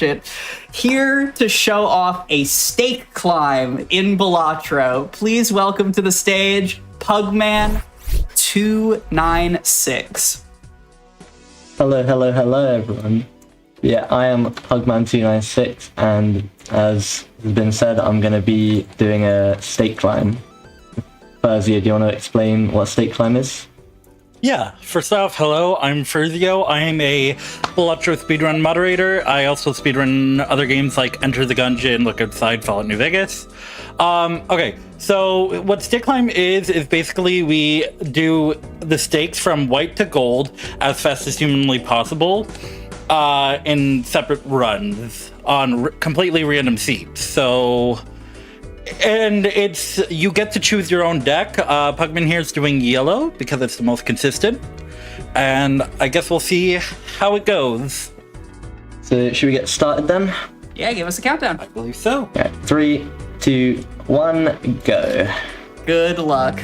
Shit. Here to show off a stake climb in Balatro, please welcome to the stage Pugman 296. Hello, everyone. Yeah, I am Pugman 296, and as has been said, I'm going to be doing a stake climb. Furzio, do you want to explain what stake climb is? Yeah, first off, hello, I'm Furzio. I am a Balatro speedrun moderator. I also speedrun other games like Enter the Gungeon, Look Outside, Fallout New Vegas. Okay, so what stake climb is basically we do the stakes from white to gold as fast as humanly possible in separate runs on completely random seats. So... And you get to choose your own deck. Pugman here is doing yellow because it's the most consistent. And I guess we'll see how it goes. So should we get started then? Yeah, give us a countdown. I believe so. Okay, 3, 2, 1, go. Good luck.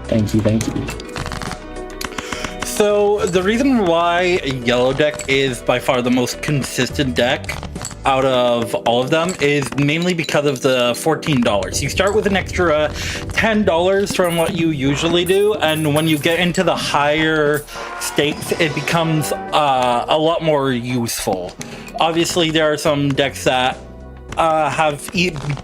Thank you. So the reason why yellow deck is by far the most consistent deck out of all of them is mainly because of the $14. You start with an extra $10 from what you usually do, and when you get into the higher stakes, it becomes a lot more useful. Obviously, there are some decks that have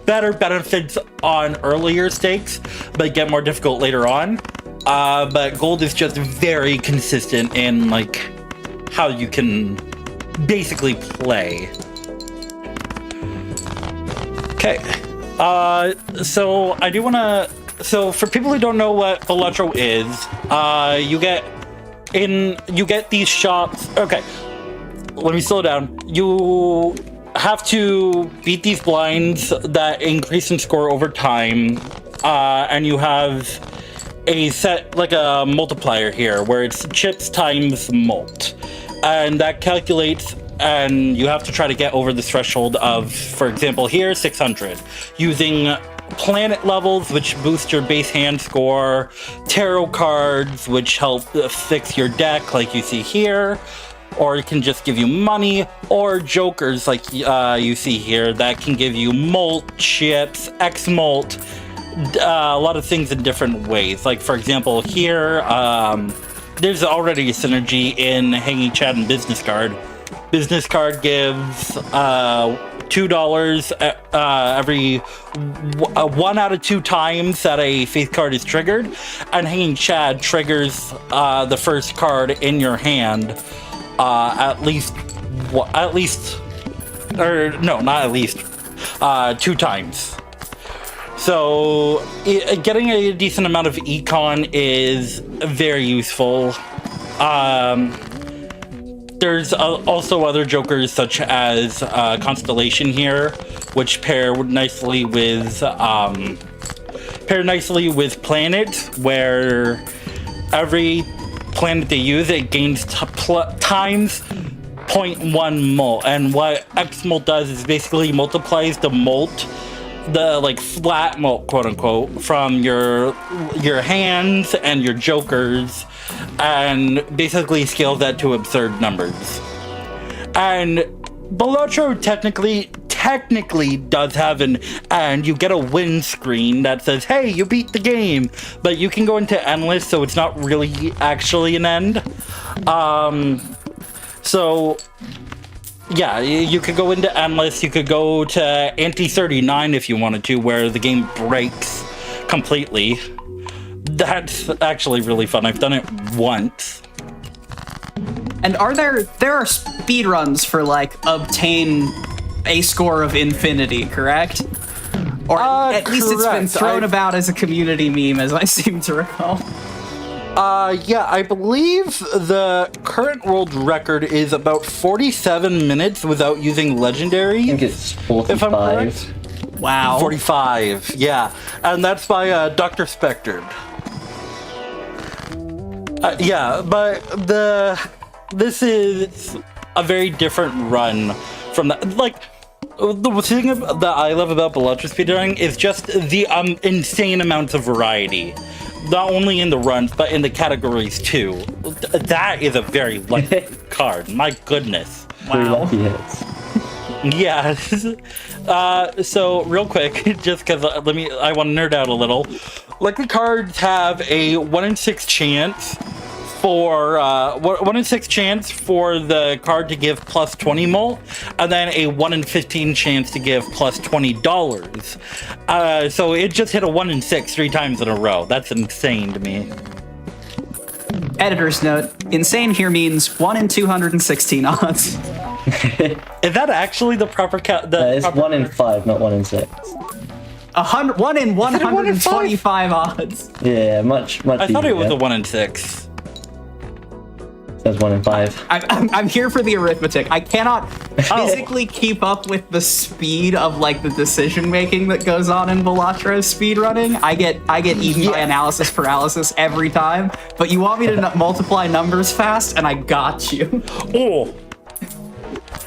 better benefits on earlier stakes, but get more difficult later on. But gold is just very consistent in like how you can basically play. Okay, so I do want to, so for people who don't know what Balatro is, you get these shops. Okay, let me slow down. You have to beat these blinds that increase in score over time, and you have a set, like a multiplier here, where it's chips times mult, and that calculates. And you have to try to get over the threshold of, for example, here, 600, using planet levels, which boost your base hand score, tarot cards, which help fix your deck, like you see here, or it can just give you money, or jokers, like you see here, that can give you mult, chips, X-mult, a lot of things in different ways. Like, for example, here, there's already a synergy in Hanging Chad and Business Card. Business card gives $2 every 1 out of 2 times that a faith card is triggered, and Hanging Chad triggers the first card in your hand at least 2 times. So getting a decent amount of econ is very useful. There's also other jokers such as Constellation here, which pair nicely with Planet, where every planet they use, it gains times 0.1 mult. And what X mult does is basically multiplies the mult, the like flat mult, quote unquote, from your hands and your jokers, and basically scales that to absurd numbers. And Balatro technically does have and you get a win screen that says, hey, you beat the game, but you can go into endless, so it's not really actually an end. So yeah, you could go into endless, you could go to anti-39 if you wanted to, where the game breaks completely. That's actually really fun. I've done it once. And there are speedruns for like obtain a score of infinity, correct? Or at least correct. It's been thrown about as a community meme, as I seem to recall. Yeah, I believe the current world record is about 47 minutes without using legendary. I think it's 45. If I'm correct. Wow. 45, yeah. And that's by Dr. Spectred. Yeah, but this is a very different run from that. Like, the thing that I love about Balatro speedrunning is just the insane amounts of variety. Not only in the runs, but in the categories too. That is a very lucky card. My goodness. Wow. 3 lucky hits. Yeah. So real quick, just because I want to nerd out a little. Lucky cards have a 1 in 6 chance for 1 in 6 chance for the card to give plus 20 mult, and then a 1 in 15 chance to give plus $20. So it just hit a 1 in 6 3 times in a row. That's insane to me. Editor's note: insane here means 1 in 216 odds. Is that actually the proper count? It's 1 in 5, not 1 in 6. 1 in 125 odds. Yeah, much I thought it was easier. a 1 in 6. Says 1 in 5. I'm here for the arithmetic. I cannot physically keep up with the speed of like the decision making that goes on in Balatro speedrunning. I get eaten by analysis paralysis every time. But you want me to multiply numbers fast, and I got you. Oh.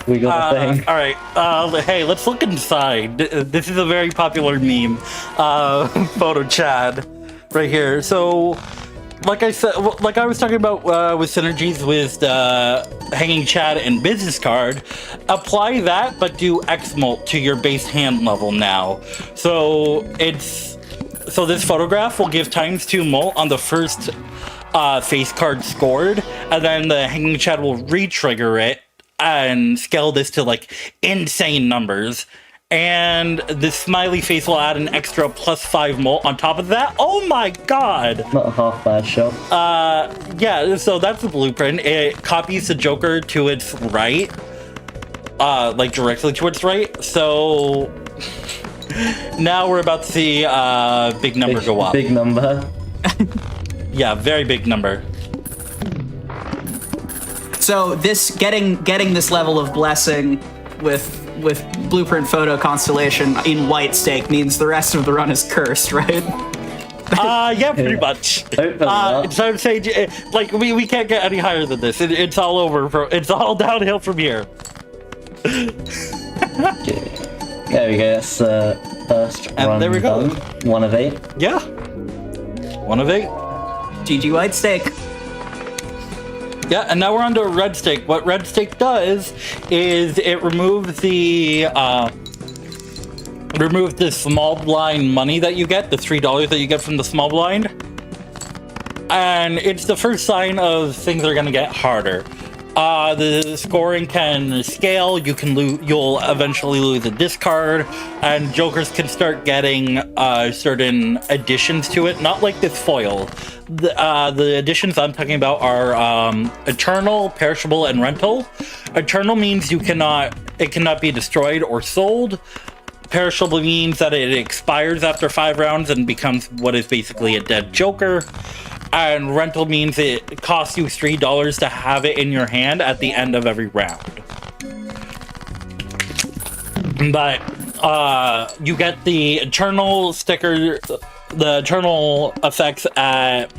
We got the thing. All right. Hey, let's look inside. This is a very popular meme. Photo Chad, right here. So, like I said, like I was talking about with synergies with Hanging Chad and Business Card, apply that, but do X mult to your base hand level now. So this photograph will give ×2 mult on the first face card scored, and then the Hanging Chad will re-trigger it and scale this to like insane numbers, and the smiley face will add an extra +5 mult on top of that. Oh my god! Not a half bad shot. Yeah, so that's the blueprint. It copies the Joker to its right, like directly to its right. So now we're about to see big number go up. Big number. Yeah, very big number. So this getting this level of blessing with Blueprint Photo Constellation in White Stake means the rest of the run is cursed, right? Yeah, pretty much. So I'm saying, like, we can't get any higher than this. It's all over. It's all downhill from here. There we go. That's the first And run there we go. done. 1 of 8. Yeah. 1 of 8. GG White Stake. Yeah, and now we're on to Red Stake. What Red Stake does is it removes the small blind money that you get, the $3 that you get from the small blind. And it's the first sign of things are going to get harder. The scoring can scale. You'll eventually lose a discard, and jokers can start getting certain additions to it. Not like this foil. The additions I'm talking about are eternal, perishable, and rental. Eternal means it cannot be destroyed or sold. Perishable means that it expires after 5 rounds and becomes what is basically a dead joker. And rental means it costs you $3 to have it in your hand at the end of every round. But you get the eternal sticker, the eternal effects at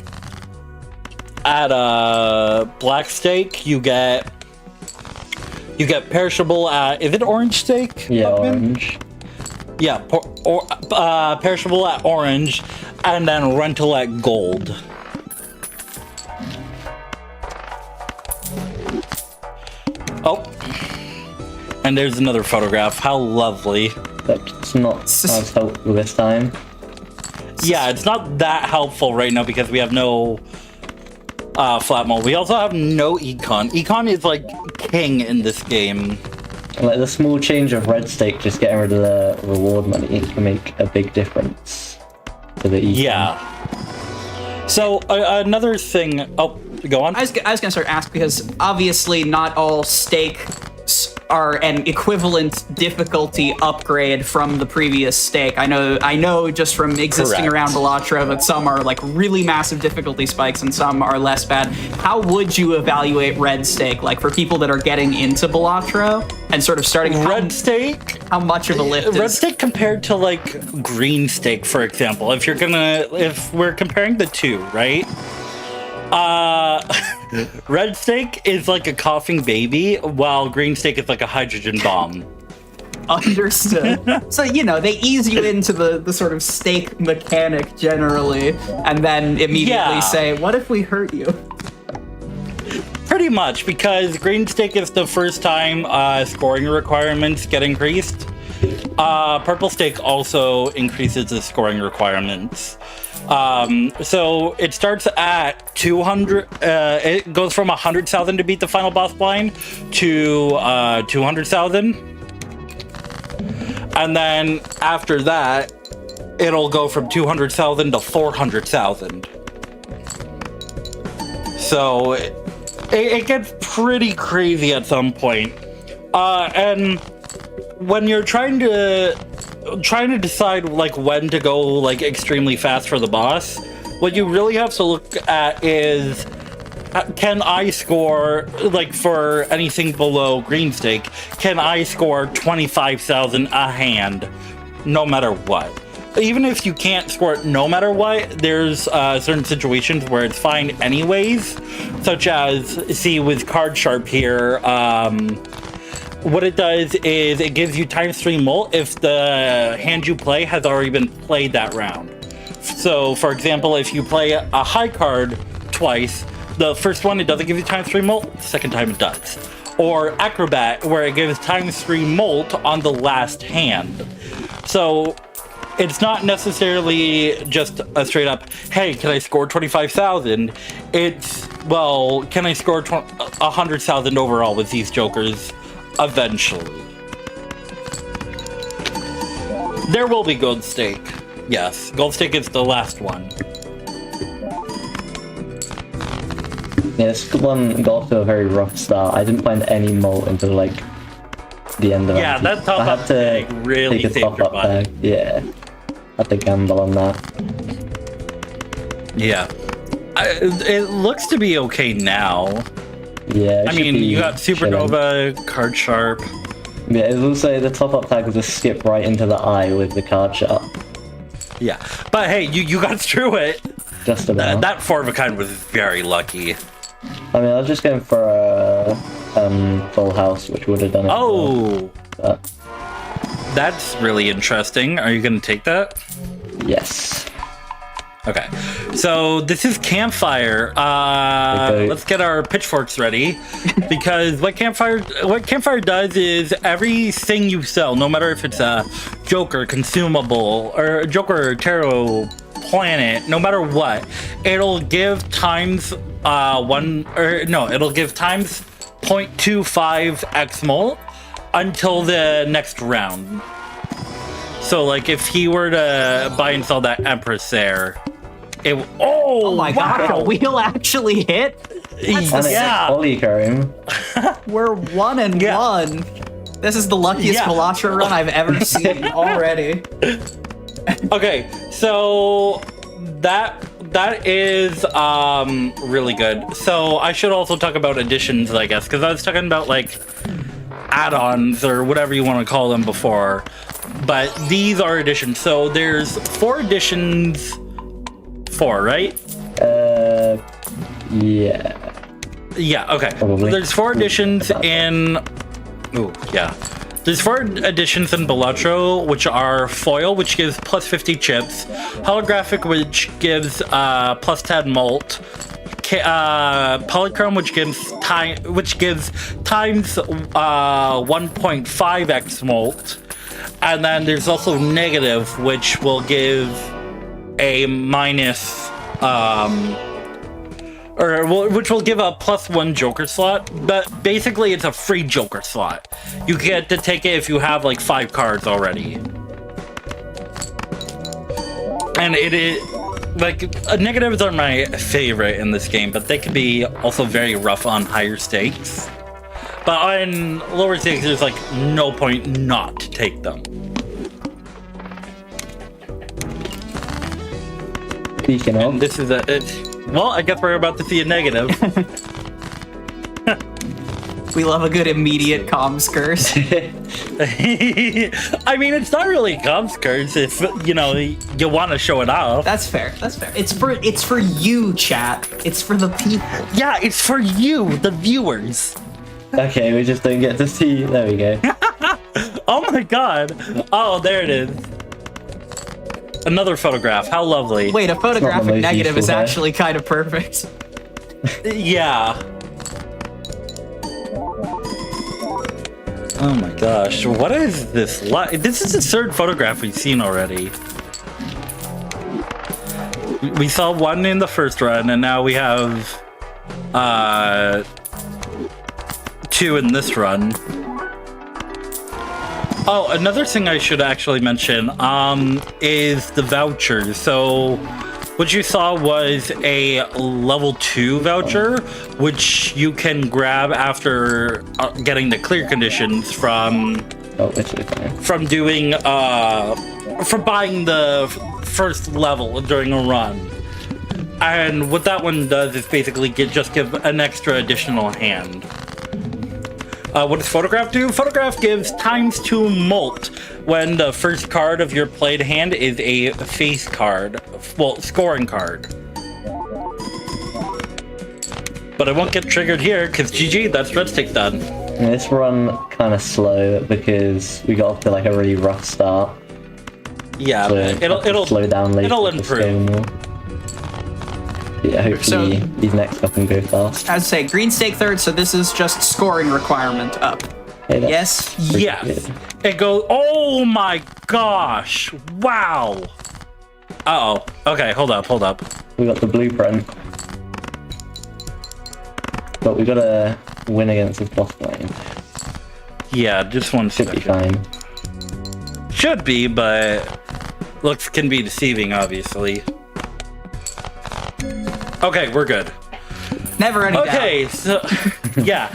Black Stake. You get perishable at, is it Orange Stake? Yeah, orange. Yeah, perishable at orange, and then rental at gold. Oh, and there's another photograph. How lovely. That's not as helpful this time. Yeah, it's not that helpful right now because we have no flat mold. We also have no econ. Econ is like king in this game. Like the small change of Red Stake, just getting rid of the reward money can make a big difference to the econ. Yeah. So another thing. Oh, go on. I was gonna start asking because obviously not all stakes are an equivalent difficulty upgrade from the previous stake. I know just from existing Correct. around Balatro that some are like really massive difficulty spikes and some are less bad. How would you evaluate Red Stake, like for people that are getting into Balatro and sort of starting? Red Stake. How much of a lift Red is? Stake compared to like Green Stake, for example. If we're comparing the two, right? Red Stake is like a coughing baby, while Green Stake is like a hydrogen bomb. Understood. So, they ease you into the sort of stake mechanic generally, and then immediately Yeah. say, what if we hurt you? Pretty pretty much, because green stake is the first time scoring requirements get increased. Purple stake also increases the scoring requirements. So it starts at 200. It goes from 100,000 to beat the final boss blind to 200,000, and then after that, it'll go from 200,000 to 400,000. So it gets pretty crazy at some point. And when you're trying to decide like when to go like extremely fast for the boss, what you really have to look at is, can I score, like for anything below green stake, can I score 25,000 a hand no matter what? Even if you can't score it no matter what, there's certain situations where it's fine anyways, such as, see with Card Sharp here, what it does is it gives you ×3 mult if the hand you play has already been played that round. So, for example, if you play a high card twice, the first one, it doesn't give you ×3 mult, the second time it does. Or Acrobat, where it gives ×3 mult on the last hand. So, it's not necessarily just a straight up, hey, can I score 25,000? It's, well, can I score 100,000 overall with these jokers eventually? There will be gold stake. Yes, gold stake is the last one. Yeah, this one got off to a very rough start. I didn't find any mult until like the end of it. Yeah, that top up bag really saved your butt. Yeah, I had to gamble on that. Yeah, it looks to be okay now. Yeah, I mean, you got Supernova, chilling. Card Sharp. Yeah, it was also the top up tag was a skip right into the eye with the Card Sharp. Yeah, but hey, you got through it. Just about. That 4 of a kind was very lucky. I mean, I was just going for a full house, which would have done it. Oh, well, that's really interesting. Are you going to take that? Yes. Okay, so this is Campfire. Let's get our pitchforks ready, because what Campfire does is everything you sell, no matter if it's a Joker consumable or a Joker Tarot planet, no matter what, it'll give times it'll give times 0.25x mult until the next round. So like if he were to buy and sell that Empress there, oh my god, the wheel actually hit? Yeah. We're 1 and 1. This is the luckiest Velatro run I've ever seen already. Okay, so that is really good. So I should also talk about additions, I guess, because I was talking about like add-ons or whatever you want to call them before, but these are additions. So there's 4 additions. 4, right? Yeah. Yeah, okay. Probably. There's 4 additions in... Ooh, yeah. There's 4 additions in Velatro, which are Foil, which gives plus 50 chips, Holographic, which gives plus 10 mult, Polychrome, which gives times 1.5x mult, and then there's also Negative, which will give a minus which will give a +1 Joker slot, but basically it's a free Joker slot. You get to take it if you have like 5 cards already. And it is like negatives are my favorite in this game, but they can be also very rough on higher stakes. But on lower stakes, there's like no point not to take them. Speaking of, and this is well, I guess we're about to see a negative. We love a good immediate comms curse. I mean, it's not really a comms curse if, you know, you want to show it off. That's fair. That's fair. It's for you, chat. It's for the people. Yeah, it's for you, the viewers. okay, we just don't get to see. There we go. Oh my god. Oh, there it is. Another photograph. How lovely. Wait, a photographic negative is useful, actually kind of perfect. Yeah. Oh my gosh, what is this? This is the third photograph we've seen already. We saw one in the first run, and now we have two in this run. Oh, another thing I should actually mention is the vouchers. So what you saw was a level 2 voucher, which you can grab after getting the clear conditions from doing from buying the first level during a run. And what that one does is basically just give an extra additional hand. What does Photograph do? Photograph gives ×2 molt when the first card of your played hand is a face card. Well, scoring card. But it won't get triggered here, because GG, that's red stick done. Yeah, this run kind of slow because we got off to like a really rough start. Yeah, so it'll slow down later. It'll improve. Yeah, hopefully these next couple can go fast. I'd say green stake third, so this is just scoring requirement up. Hey, yes? Yes. Good. It goes, oh my gosh. Wow. Uh-oh. Okay, hold up. We got the blueprint. But we gotta win against this boss lane. Yeah, just one Should second. be fine. Should be, but looks can be deceiving, obviously. Okay, we're good. Never any doubt. So yeah.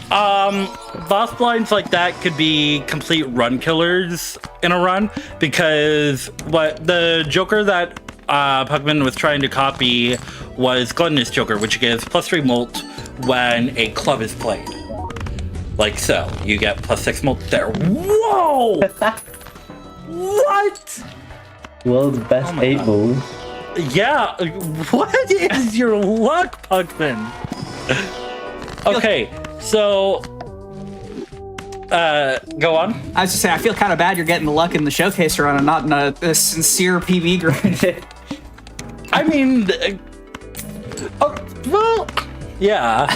Boss blinds like that could be complete run killers in a run, because what the Joker that Pugman was trying to copy was Gluttonous Joker, which gives +3 molt when a club is played. Like so. You get +6 molt there. Whoa! What? World's best 8-ball. Yeah, what is your luck, Pugman? Okay, so go on. I was just saying, I feel kind of bad you're getting the luck in the showcase run and not in a sincere PB grind. I mean, well, yeah,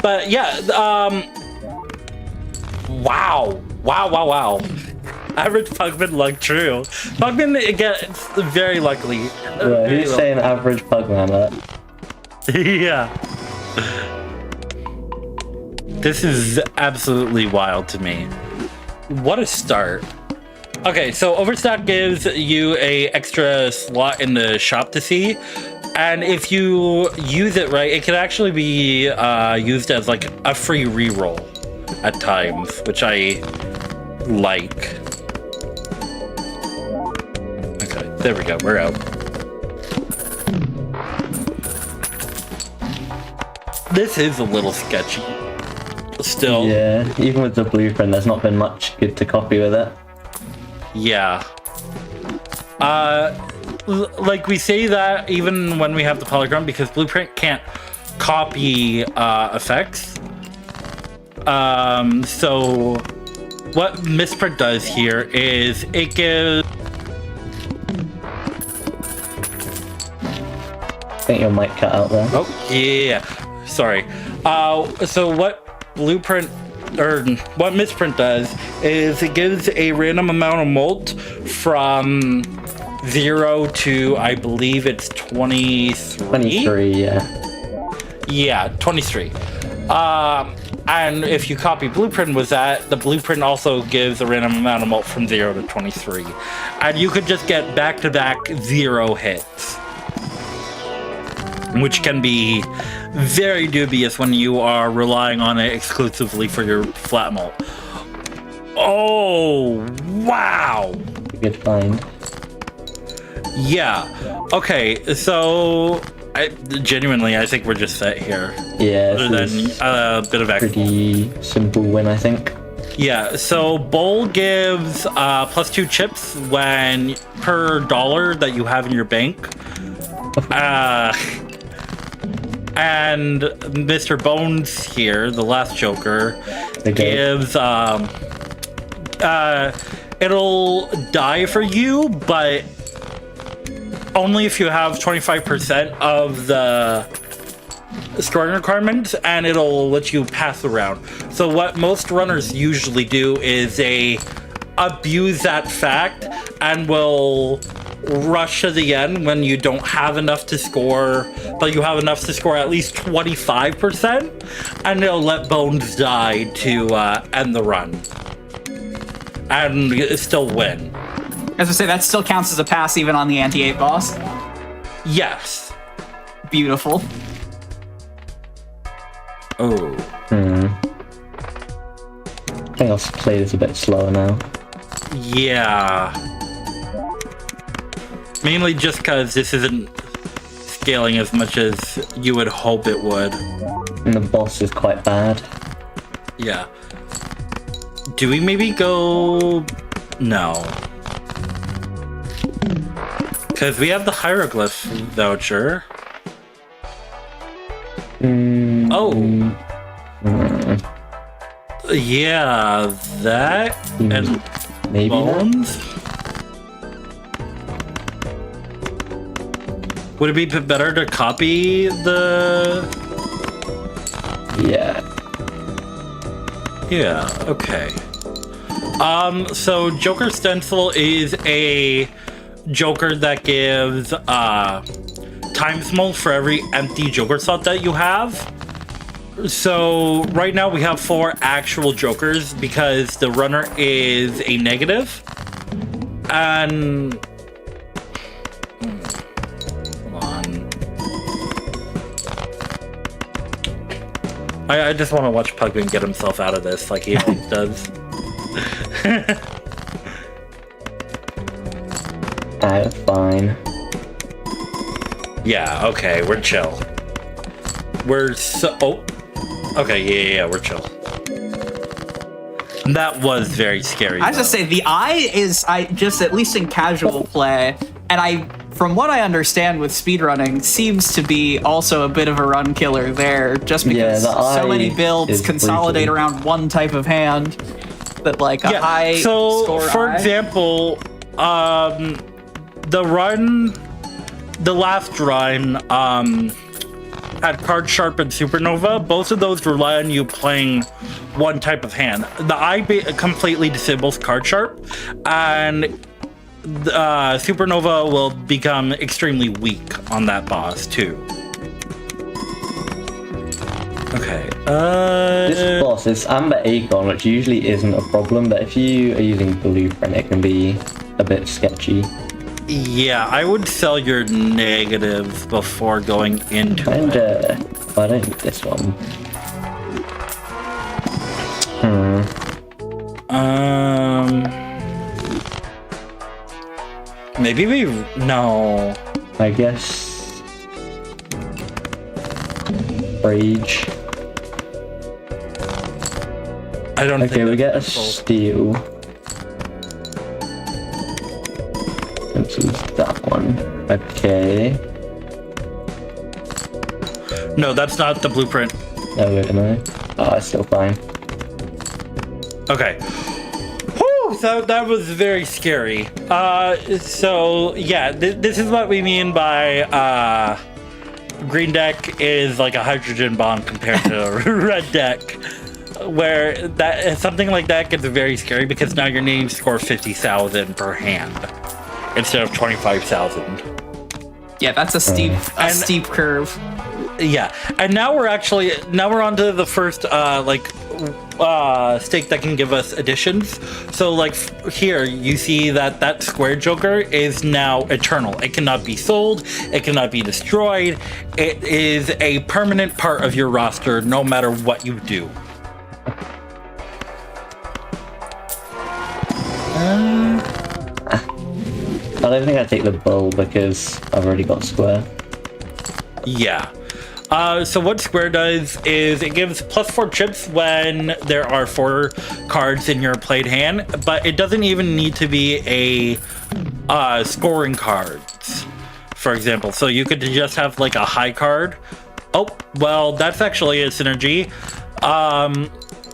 but yeah, wow. Average Pugman luck, true. Pugman gets very luckily. Yeah, who's saying average Pugman? Yeah. This is absolutely wild to me. What a start. Okay, so Overstack gives you a extra slot in the shop to see, and if you use it right, it can actually be used as like a free reroll at times, which I like. Okay, there we go, we're out. This is a little sketchy. Still. Yeah, even with the blueprint, there's not been much good to copy with it. Yeah. Like we say that even when we have the polygon, because blueprint can't copy effects. So what misprint does here is it gives. I think your mic cut out there. Oh yeah, sorry. So what blueprint or what misprint does is it gives a random amount of molt from 0 to, I believe it's 23. 23, yeah. Yeah, 23. And if you copy blueprint with that, the blueprint also gives a random amount of molt from 0 to 23. And you could just get back-to-back 0 hits, which can be very dubious when you are relying on it exclusively for your flat molt. Oh, wow. Good find. Yeah. Okay, so genuinely, I think we're just set here. Yeah, other than a bit of extra. Pretty simple win, I think. Yeah, so Bowl gives +2 chips when per dollar that you have in your bank. And Mr. Bones here, the last Joker, gives it'll die for you, but only if you have 25% of the scoring requirements, and it'll let you pass around. So what most runners usually do is they abuse that fact and will rush to the end when you don't have enough to score, but you have enough to score at least 25%, and they'll let Bones die to end the run and still win. As I say, that still counts as a pass even on the anti-8 boss. Yes. Beautiful. Oh. I think I'll play this a bit slower now. Yeah. Mainly just because this isn't scaling as much as you would hope it would. And the boss is quite bad. Yeah. Do we maybe go... No. Because we have the hieroglyph voucher. Oh. Yeah, that and Maybe Bones. Would it be better to copy the... Yeah. Yeah, okay. So Joker Stencil is a Joker that gives time small for every empty Joker slot that you have. So right now we have 4 actual Jokers because the runner is a negative. And hold on. I just want to watch Pugman get himself out of this like he always does. Fine. Yeah, okay, we're chill. We're so... Oh. Okay, yeah, we're chill. That was very scary. I just say the eye is just at least in casual play, and from what I understand with speedrunning, seems to be also a bit of a run killer there, just because so many builds consolidate around one type of hand that like a high score for eye. example, the last run, at Card Sharp and Supernova, both of those rely on you playing one type of hand. The eye completely disables Card Sharp, and Supernova will become extremely weak on that boss too. Okay. This boss is Amber Acorn, which usually isn't a problem, but if you are using Blueprint, it can be a bit sketchy. Yeah, I would sell your negatives before going into it. I don't need this one. Maybe no. I guess Rage. I don't think. Okay, we get a steal. This is that one. Okay. No, that's not the blueprint. No, wait, no. Oh, it's still fine. Okay. Whew, that was very scary. So yeah, this is what we mean by green deck is like a hydrogen bomb compared to red deck, where something like that gets very scary because now your name score 50,000 per hand instead of 25,000. Yeah, that's a steep curve. Yeah, and now we're on to the first stake that can give us additions. So like here you see that square Joker is now eternal. It cannot be sold, it cannot be destroyed. It is a permanent part of your roster no matter what you do. I don't think I take the bull because I've already got square. Yeah. So what Square does is it gives +4 chips when there are 4 cards in your played hand, but it doesn't even need to be a scoring cards, for example. So you could just have like a high card. Oh, well, that's actually a synergy.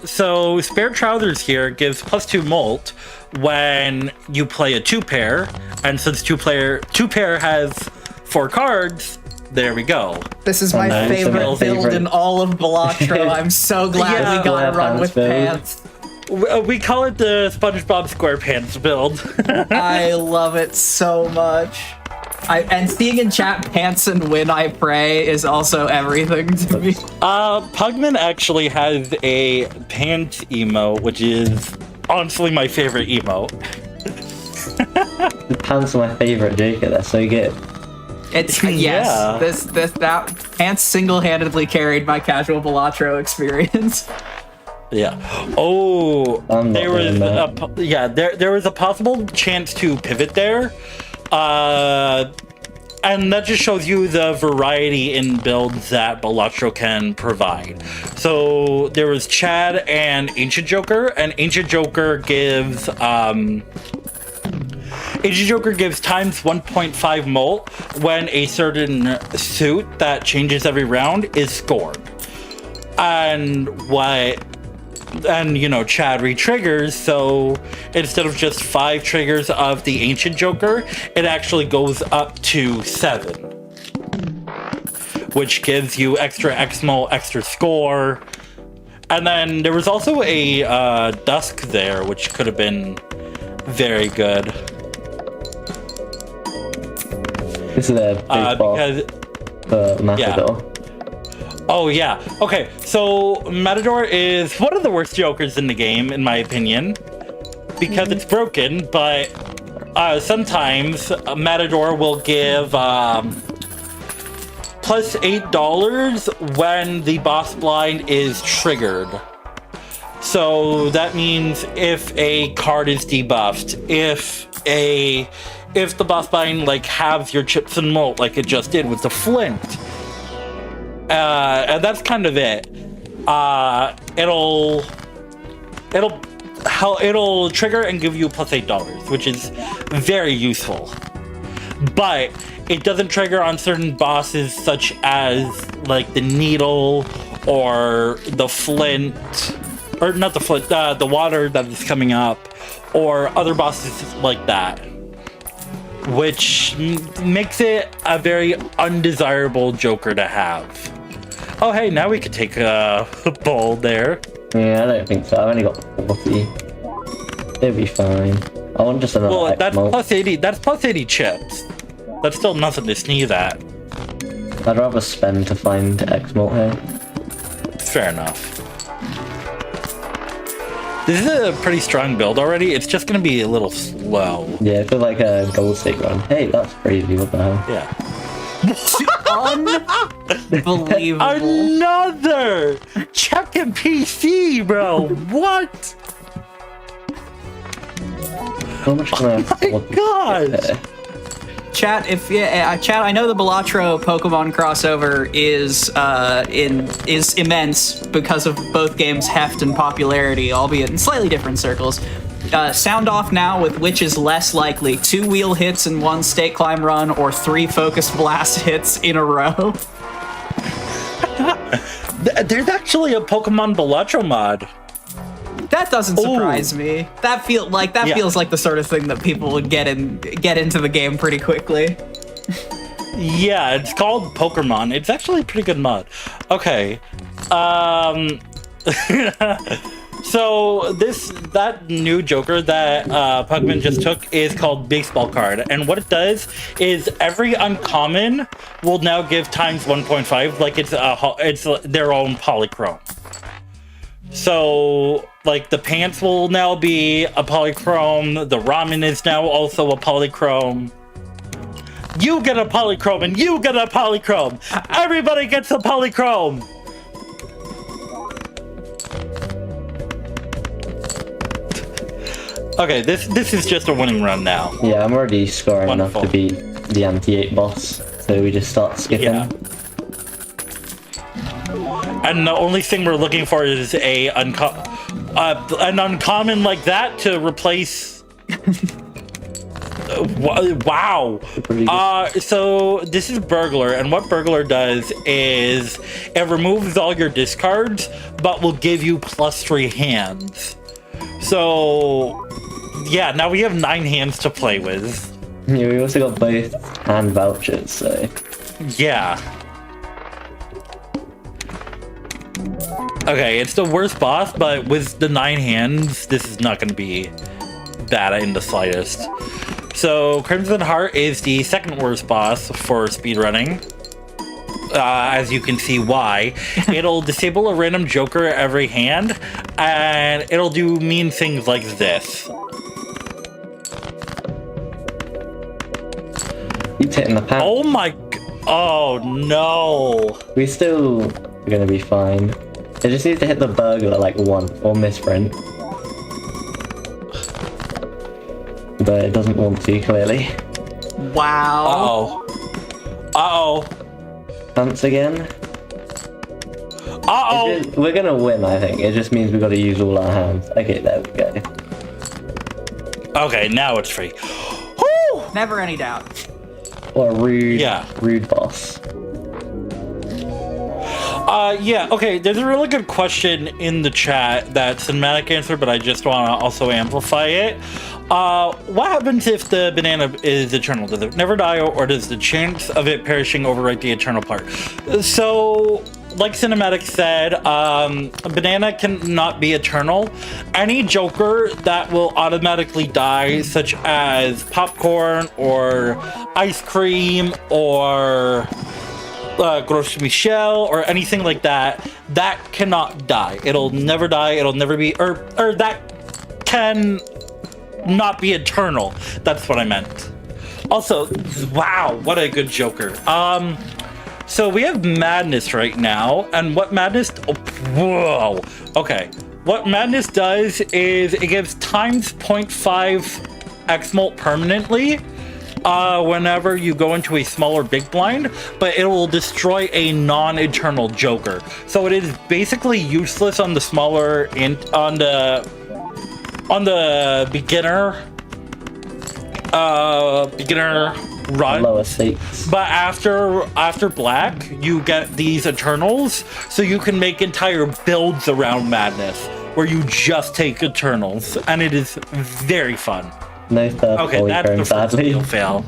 So Spare Trousers here gives +2 molt when you play a 2-pair, and since 2-pair has 4 cards, There we go. This is my nice. favorite My build favorite. in all of Balatro. I'm so glad Yeah. we got to run with Pants pants. We call it the SpongeBob SquarePants build. I love it so much. And seeing in chat pants and when I pray is also everything to me. Pugman actually has a pants emo, which is honestly my favorite emo. The pants are my favorite Joker. They're so good. It's Yeah. yes. That pants single-handedly carried my casual Balatro experience. Yeah. Oh, I'm not there was doing that. there was a possible chance to pivot there, and that just shows you the variety in builds that Balatro can provide. So there was Chad and Ancient Joker, and Ancient Joker gives times 1.5 molt when a certain suit that changes every round is scored. And Chad re-triggers, so instead of just 5 triggers of the Ancient Joker, it actually goes up to 7. Which gives you extra X-Mol, extra score. And then there was also a Dusk there, which could have been very good. This is a big boss for Matador. Oh yeah. Okay, so Matador is one of the worst Jokers in the game, in my opinion, because it's broken. But sometimes Matador will give plus $8 when the boss blind is triggered. So that means if a card is debuffed, if the boss blind like halves your chips and molt like it just did with the flint. And that's kind of it. It'll trigger and give you plus $8, which is very useful. But it doesn't trigger on certain bosses such as like the needle or the flint, or not the flint, the water that is coming up, or other bosses like that. Which makes it a very undesirable Joker to have. Oh, hey, now we could take a bowl there. Yeah, I don't think so. I've only got 40. It'll be fine. I want just another Well, that's X-Mol. plus 80. That's plus 80 chips. That's still nothing to sneeze at. I'd rather spend to find X-Mol here. Fair enough. This is a pretty strong build already. It's just gonna be a little slow. Yeah, I feel like a gold stick run. Hey, that's crazy. What the hell? Yeah. Unbelievable. Another check-in PC, bro. What? How much can I My afford to God. get here? Chat, chat, I know the Balatro Pokemon crossover is immense because of both games' heft and popularity, albeit in slightly different circles. Sound off now with which is less likely: 2 wheel hits in 1 state climb run, or 3 focus blast hits in a row. There's actually a Pokemon Balatro mod. That doesn't surprise me. That feels like the sort of thing that people would get into the game pretty quickly. Yeah, it's called Pokemon. It's actually a pretty good mod. Okay. So that new Joker that Pugman just took is called Baseball Card, and what it does is every uncommon will now give times 1.5, like it's their own polychrome. So like the pants will now be a polychrome, the ramen is now also a polychrome. You get a polychrome and you get a polychrome. Everybody gets a polychrome. Okay, this is just a winning run now. Yeah, I'm already scoring Wonderful. enough to beat the anti-8 boss, so we just start skipping. Yeah. And the only thing we're looking for is an uncommon like that to replace. Wow. So this is Burglar, and what Burglar does is it removes all your discards, but will give you +3 hands. So yeah, now we have 9 hands to play with. Yeah, we also got both hand vouchers, so Yeah. Okay, it's the worst boss, but with the 9 hands, this is not going to be bad in the slightest. So, Crimson Heart is the second worst boss for speedrunning. As you can see why. It'll disable a random joker every hand, and it'll do mean things like this. Keep hitting the pan. Oh my... Oh no. We still gonna be fine. It just needs to hit the burglar like once, or misprint. But it doesn't want to, clearly. Wow. Uh-oh. Uh-oh. Once again. Uh-oh. We're gonna win, I think. It just means we've got to use all our hands. Okay, there we go. Okay, now it's free. Woo! Never any doubt. What a rude, Yeah. rude boss. Yeah, okay, there's a really good question in the chat that Cinematic answered, but I just want to also amplify it. What happens if the banana is eternal? Does it never die, or does the chance of it perishing overwrite the eternal part? So, like Cinematic said, a banana cannot be eternal. Any joker that will automatically die, such as popcorn or ice cream or Gros Michel or anything like that, that cannot die. It'll never die. It'll never be, or that can not be eternal. That's what I meant. Also, wow, what a good joker. So we have Madness right now, and what Madness, oh, whoa, okay. What Madness does is it gives times 0.5 X-Molt permanently whenever you go into a smaller big blind, but it will destroy a non-eternal joker. So it is basically useless on the smaller, on the beginner run. Lower stakes. But after black, you get these eternals, so you can make entire builds around Madness where you just take eternals, and it is very fun. No third Okay, that's polychrome, the first sadly. real fail.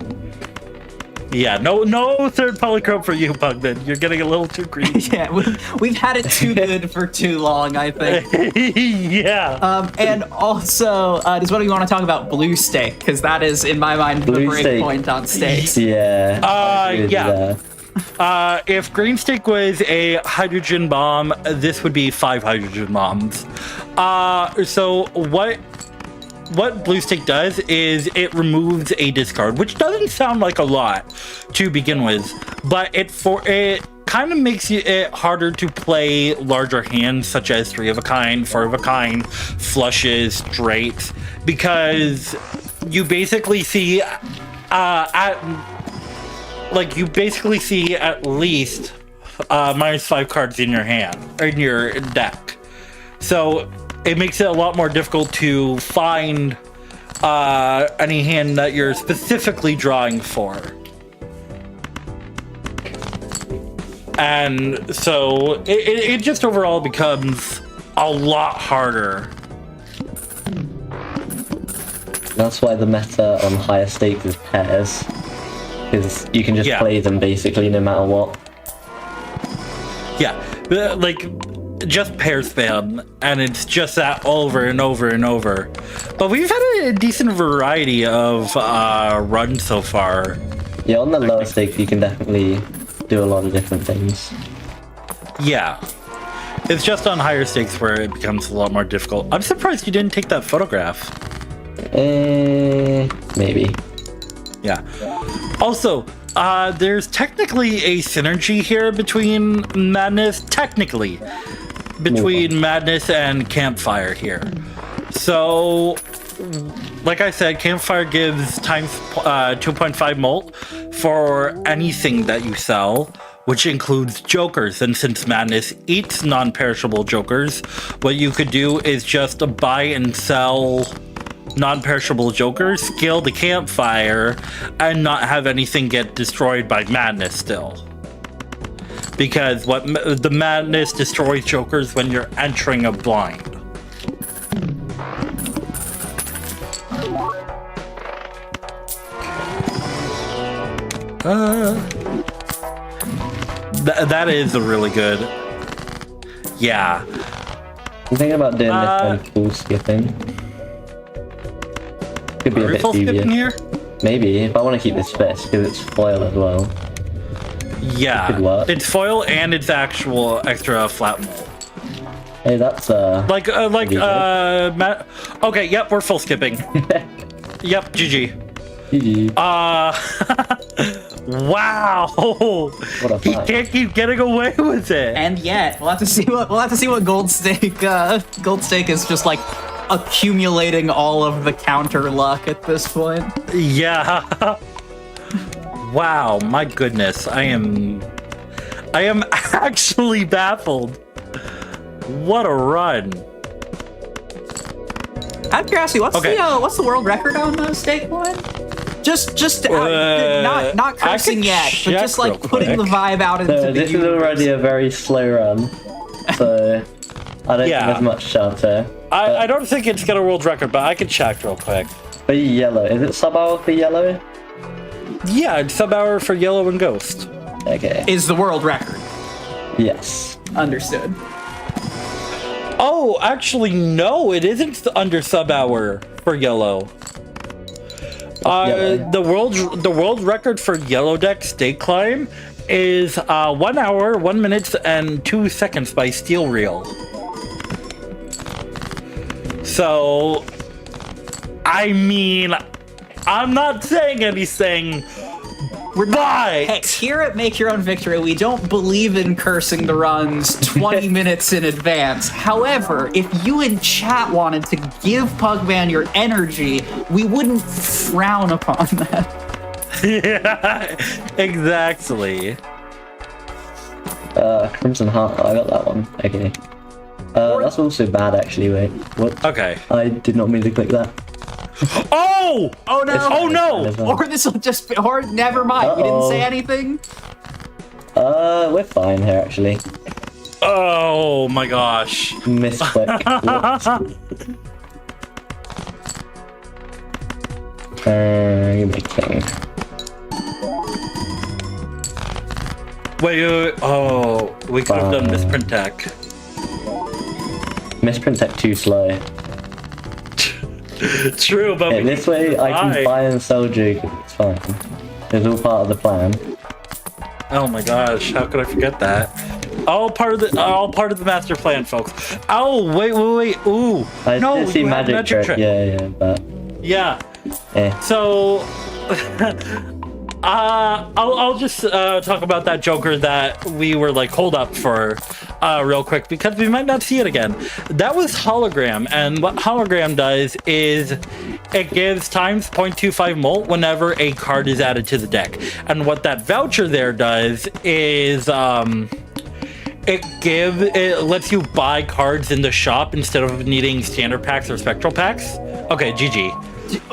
Yeah, no third polychrome for you, Pugman. You're getting a little too greedy. Yeah, we've had it too good for too long, I think. Yeah. And also, does one of you want to talk about blue stake? Because that is, in my mind, the Blue break stake. point on stakes. Yeah. Yeah. If green stake was a hydrogen bomb, this would be 5 hydrogen bombs. So what blue stake does is it removes a discard, which doesn't sound like a lot to begin with, but it kind of makes it harder to play larger hands such as 3 of a kind, 4 of a kind, flushes, straights, because you basically see at least -5 cards in your hand or in your deck. So it makes it a lot more difficult to find any hand that you're specifically drawing for. And so it just overall becomes a lot harder. That's why the meta on higher stakes is pairs. Because you can just play them basically no matter what. Yeah, like just pair spam, and it's just that over and over and over. But we've had a decent variety of runs so far. Yeah, on the lower stakes you can definitely do a lot of different things. Yeah. It's just on higher stakes where it becomes a lot more difficult. I'm surprised you didn't take that photograph. Maybe. Yeah. Also, there's technically a synergy here between Madness, Madness and Campfire here. So, like I said, Campfire gives times 2.5 molt for anything that you sell, which includes jokers. And since Madness eats non-perishable jokers, what you could do is just buy and sell non-perishable jokers, scale the Campfire, and not have anything get destroyed by Madness still. Because the Madness destroys jokers when you're entering a blind. That is a really good. Yeah. I'm thinking about doing this one full skipping. Could be a bit full skipping devious. here? Maybe, if I want to keep this fist, because it's foil as well. Yeah. Could work. It's foil and it's actual extra flat mold. Hey, that's okay, yep, we're full skipping. Yep, GG. GG. Wow. What a He fight. can't keep getting away with it. And yet, we'll have to see what Gold Stake is just like accumulating all of the counter luck at this point. Yeah. Wow, my goodness. I am actually baffled. What a run. Out of curiosity, what's the world record on the stake one? Just not cursing yet, but just like putting the vibe out into the This universe. is already a very slow run, so I don't think there's much chance here. I don't think it's got a world record, but I can check real quick. For yellow, is it sub-hour for yellow? Yeah, it's sub-hour for yellow and ghost. Okay. Is the world record. Yes. Understood. Oh, actually, no, it isn't under sub-hour for yellow. The world record for yellow deck stake climb is 1 hour, 1 minute, and 2 seconds by Steel Reel. So, I mean, I'm not saying anything. Hey, here at Make Your Own Victory, we don't believe in cursing the runs 20 minutes in advance. However, if you in chat wanted to give Pugman your energy, we wouldn't frown upon that. Yeah, exactly. Crimson Heart, I got that one. Okay. That's also bad actually, wait. What? Okay. I did not mean to click that. Oh! Oh no! Oh no! Or this will just be, or never mind. You didn't say anything? We're fine here actually. Oh my gosh. Misclick. Give me a king. Wait, oh, we could have done misprint tech. Misprint tech too slow. True, but Yeah, this way I can buy and sell Jake. It's fine. It's all part of the plan. Oh my gosh, how could I forget that? All part of the master plan, folks. Oh, wait. Ooh. I no, did see you had magic trick. Yeah, but yeah. eh. So I'll just talk about that Joker that we were like hold up for real quick because we might not see it again. That was hologram, and what hologram does is it gives times 0.25 molt whenever a card is added to the deck. And what that voucher there does is it lets you buy cards in the shop instead of needing standard packs or spectral packs. Okay, GG.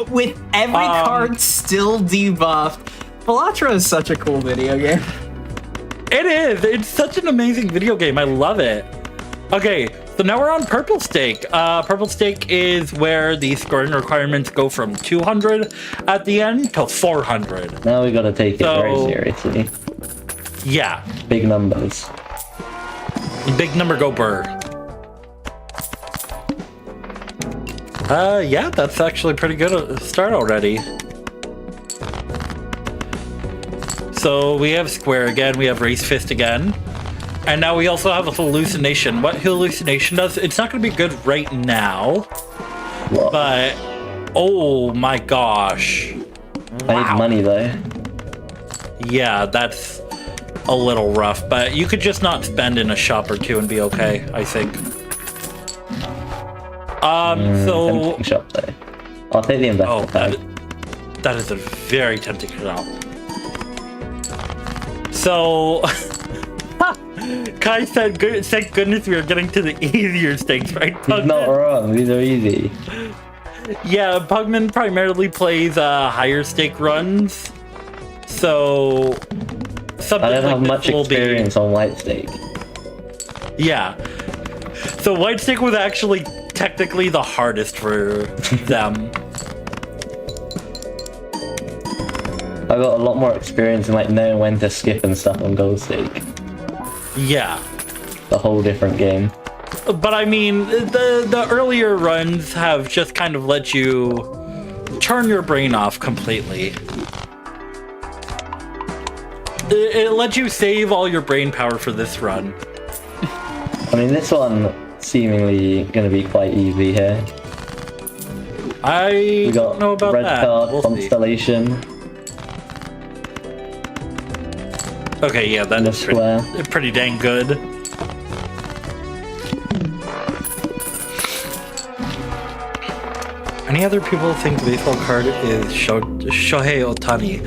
With every card still debuffed, Belatra is such a cool video game. It is. It's such an amazing video game. I love it. Okay, so now we're on Purple Stake. Purple Stake is where the scoring requirements go from 200 at the end to 400. Now we gotta take it very seriously. Yeah. Big numbers. Big number go burr. Yeah, that's actually pretty good start already. So we have Square again, we have Race Fist again. And now we also have a Hallucination. What Hallucination does, it's not going to be good right now. What? But, oh my gosh. I need money though. Yeah, that's a little rough. But you could just not spend in a shop or two and be okay, I think. So... Tempting shop though. I'll take the investor Oh, tag. that is a very tempting shop. So... Kai said, thank goodness we are getting to the easier stakes, right, Pugman? He's not wrong, these are easy. Yeah, Pugman primarily plays higher stake runs. So... something I don't like have much this will experience on white stake. Yeah. So white stake was actually technically the hardest for them. I got a lot more experience in like knowing when to skip and stuff on gold stake. Yeah. a whole different game. But I mean, the earlier runs have just kind of let you turn your brain off completely. It let you save all your brain power for this run. I mean, this one seemingly going to be quite easy here. I We got don't know about red that. card, We'll see. Constellation, Okay, yeah, that the is square. pretty dang good. Any other people think the baseball card is Shohei Ohtani?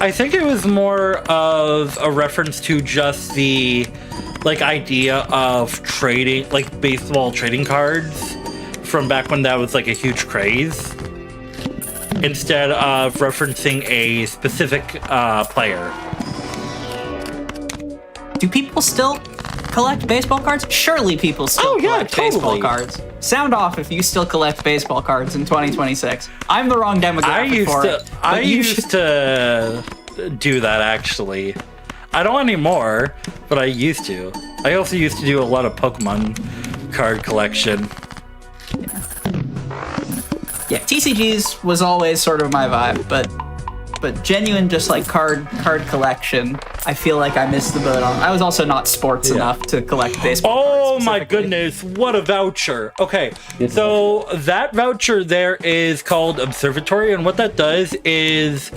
I think it was more of a reference to just the idea of trading, like baseball trading cards from back when that was like a huge craze, instead of referencing a specific player. Do people still collect baseball cards? Surely people still collect baseball totally. cards. Sound off if you still collect baseball cards in 2026. I'm the wrong demographic for it. I used to do that, actually. I don't anymore, but I used to. I also used to do a lot of Pokemon card collection. Yeah, TCGs was always sort of my vibe, but genuine just like card collection, I feel like I missed the boat on. I was also not sports enough to collect baseball cards. Oh my specifically. goodness, what a voucher. Okay, so that voucher there is called Observatory, and what that does is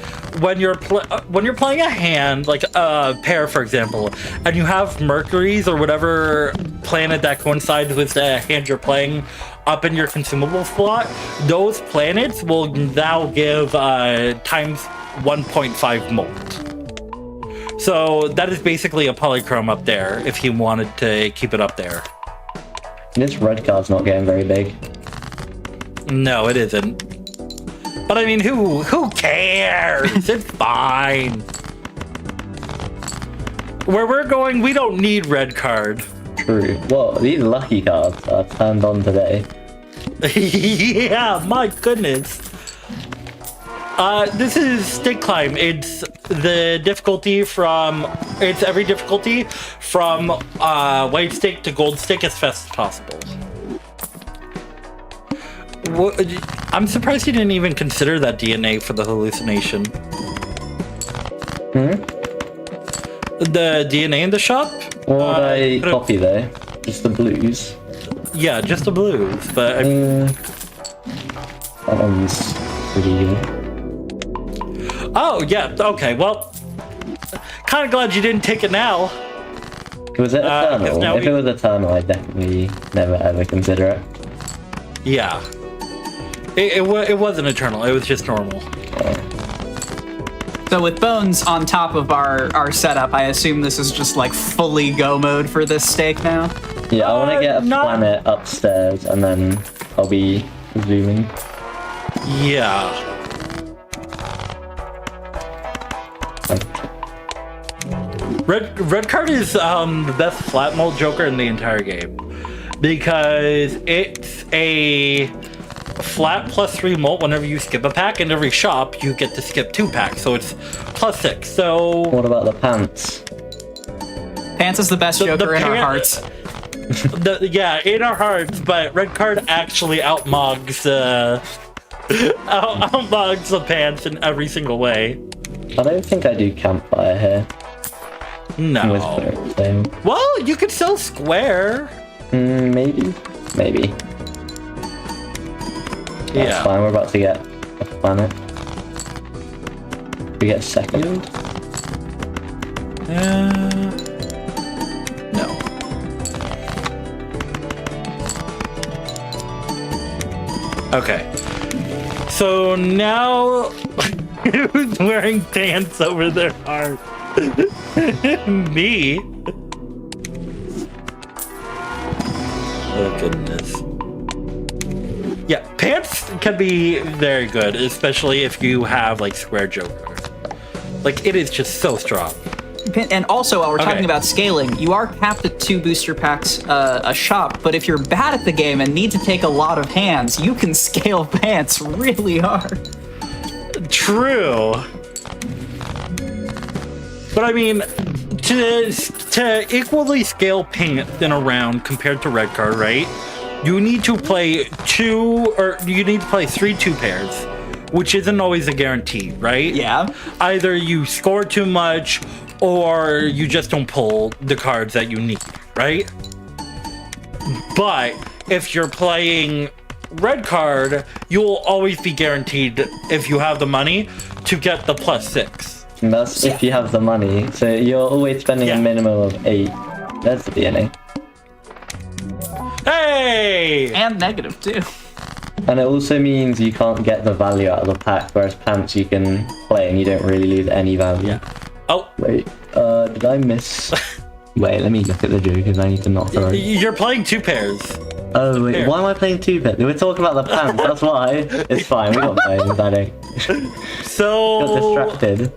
when you're playing a hand, like a pair, for example, and you have Mercury's or whatever planet that coincides with the hand you're playing up in your consumable slot, those planets will now give times 1.5 molt. So that is basically a polychrome up there if you wanted to keep it up there. This red card's not getting very big. No, it isn't. But I mean, who cares? It's fine. Where we're going, we don't need red card. True. Well, these lucky cards are turned on today. Yeah, my goodness. This is Stick Climb. It's the difficulty from... It's every difficulty from white stick to gold stick as fast as possible. I'm surprised you didn't even consider that DNA for the hallucination. The DNA in the shop? What would I copy there? Just the blues? Yeah, just the blues, but... I mean, That one's pretty good. oh, yeah, okay, well... Kind of glad you didn't take it now. Was it Eternal? now If it was Eternal, I'd definitely never ever consider it. Yeah. It wasn't Eternal, it was just normal. So with Bones on top of our setup, I assume this is just like fully go mode for this stake now? Yeah, I want to get a not- planet upstairs, and then I'll be zooming. Yeah. Red card is the best flat mold joker in the entire game, because it's a flat +3 molt whenever you skip a pack, and every shop you get to skip 2 packs, so it's +6. So What about the pants? Pants is the best joker in our hearts. yeah, in our hearts, but red card actually outmogs outmogs the pants in every single way. I don't think I do campfire here. No. Whisper, so. Well, you could sell square. Maybe. That's Yeah. fine, we're about to get a planet. We get second. No. Okay. So now, who's wearing pants over their heart? Me. Oh goodness. Yeah, pants can be very good, especially if you have like square joker. Like it is just so strong. And also, while we're talking Okay. about scaling, you are capped at 2 booster packs a shop, but if you're bad at the game and need to take a lot of hands, you can scale pants really hard. True. But I mean, to equally scale paint in a round compared to red card, right? You need to play three 2 pairs, which isn't always a guarantee, right? Yeah. Either you score too much or you just don't pull the cards that you need, right? But if you're playing red card, you'll always be guaranteed, if you have the money, to get the +6. And that's if you have the money. So you're always spending a minimum of 8. There's the DNA. Hey! And negative, too. And it also means you can't get the value out of the pack, whereas pants you can play and you don't really lose any value. Yeah. Oh. Wait, did I miss? Wait, let me look at the jokers. I need to not throw. You're playing 2 pairs. Oh wait, Here. why am I playing 2 pairs? We're talking about the pants, that's why. It's fine, we got playing, Danny. So... Got distracted.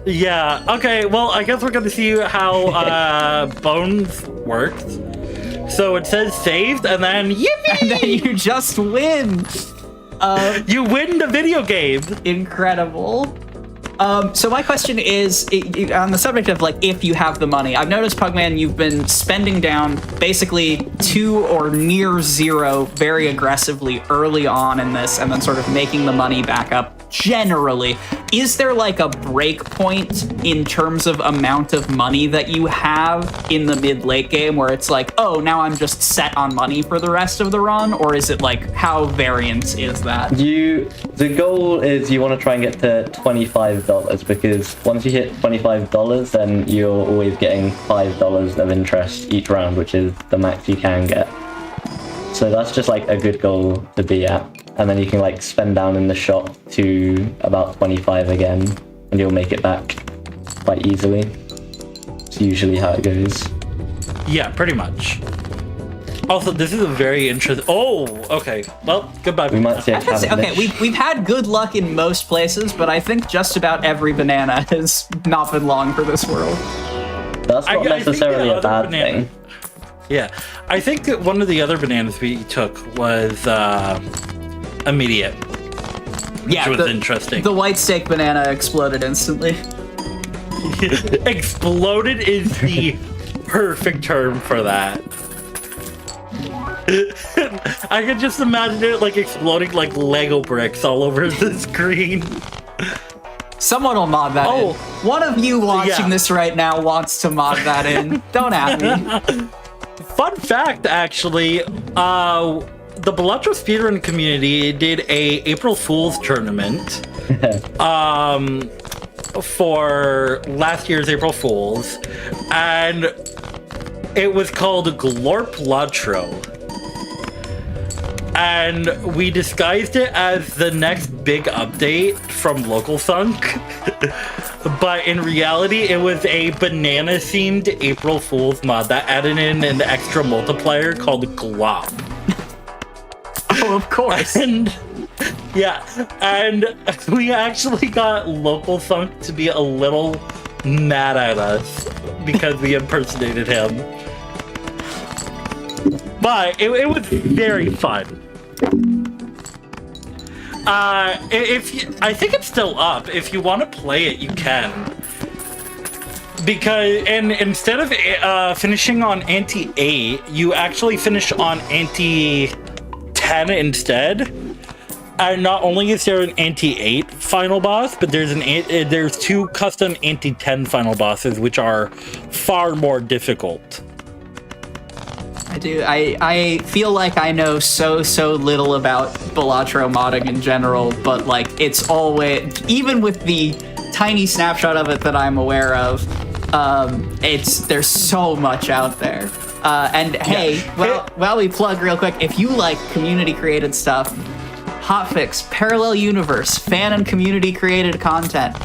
Yeah, okay, well, I guess we're gonna see how Bones works. So it says saved, and then yippee! And then you just win. You win the video game. Incredible. So my question is, on the subject of like, if you have the money, I've noticed, Pugman, you've been spending down basically 2 or near 0 very aggressively early on in this, and then sort of making the money back up generally. Is there like a break point in terms of amount of money that you have in the mid-late game where it's like, oh, now I'm just set on money for the rest of the run? Or is it like, how variant is that? The goal is you want to try and get to $25, because once you hit $25, then you're always getting $5 of interest each round, which is the max you can get. So that's just like a good goal to be at. And then you can like spend down in the shop to about 25 again, and you'll make it back quite easily. It's usually how it goes. Yeah, pretty much. Also, this is a very interesting... Oh, okay. Well, goodbye. We might see a Okay, we've had good luck in most places, but I think just about every banana has not been long for this world. That's not necessarily a bad thing. Yeah, I think that one of the other bananas we took was immediate. Which was interesting. The white steak banana exploded instantly. Exploded is the perfect term for that. I could just imagine it like exploding like Lego bricks all over the screen. Someone will mod that in. One of you watching this right now wants to mod that in. Don't at me. Fun fact, actually, the Balatro speedrun community did a April Fool's tournament for last year's April Fool's, and it was called Glorp Latro. And we disguised it as the next big update from Local Thunk. But in reality, it was a banana-themed April Fool's mod that added in an extra multiplier called Glop. Oh, of course. And we actually got Local Thunk to be a little mad at us because we impersonated him. But it was very fun. I think it's still up. If you want to play it, you can. And instead of finishing on Ante 8, you actually finish on Ante 10 instead. And not only is there an Ante 8 final boss, but there's 2 custom Ante 10 final bosses, which are far more difficult. I do. I feel like I know so little about Balatro modding in general, but like it's always, even with the tiny snapshot of it that I'm aware of, there's so much out there. And hey, while we plug real quick, if you like community created stuff, Hotfix, Parallel Universe, fan and community created content.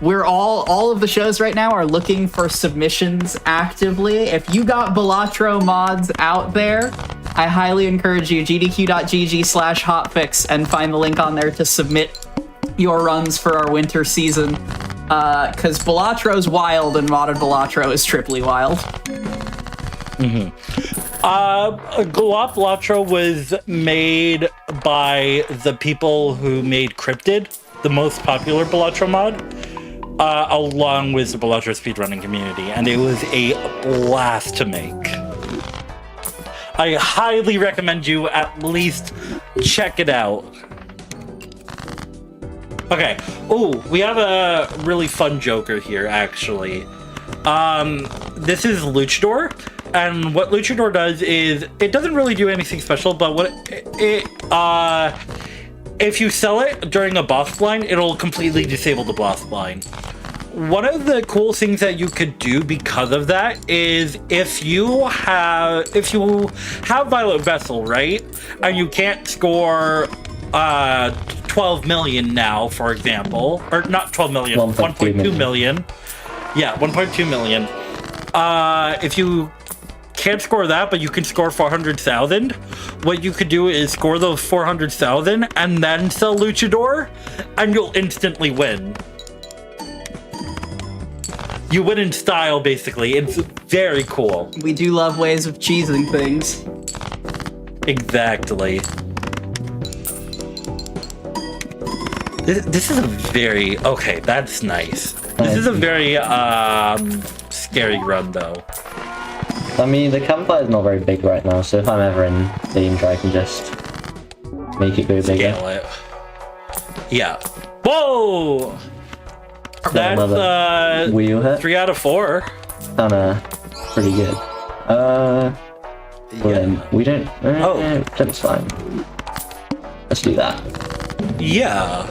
We're all of the shows right now are looking for submissions actively. If you got Balatro mods out there, I highly encourage you, gdq.gg/hotfix, and find the link on there to submit your runs for our winter season. Because Balatro's wild and modded Balatro is triply wild. Glop Latro was made by the people who made Cryptid, the most popular Balatro mod. along with the Bellator speedrunning community, and it was a blast to make. I highly recommend you at least check it out. Okay. Oh, we have a really fun Joker here, actually. This is Luchador, and what Luchador does is it doesn't really do anything special, but what if you sell it during a boss line, it'll completely disable the boss line. One of the cool things that you could do because of that is if you have Violet Vessel, right, and you can't score 12 million now, for example, or not 12 million, 1.2 million. Yeah, 1.2 million. If you can't score that, but you can score 400,000, what you could do is score those 400,000 and then sell Luchador, and you'll instantly win. You win in style, basically. It's very cool. We do love ways of cheesing things. Exactly. This is a very... Okay, that's nice. This is a very scary run, though. I mean, the campfire is not very big right now, so if I'm ever in danger, I can just make it go bigger. Scale it. Yeah. Whoa! That's wheel hit. 3 out of 4. Kinda pretty good. Well then, we don't... that's fine. Let's do that. Yeah.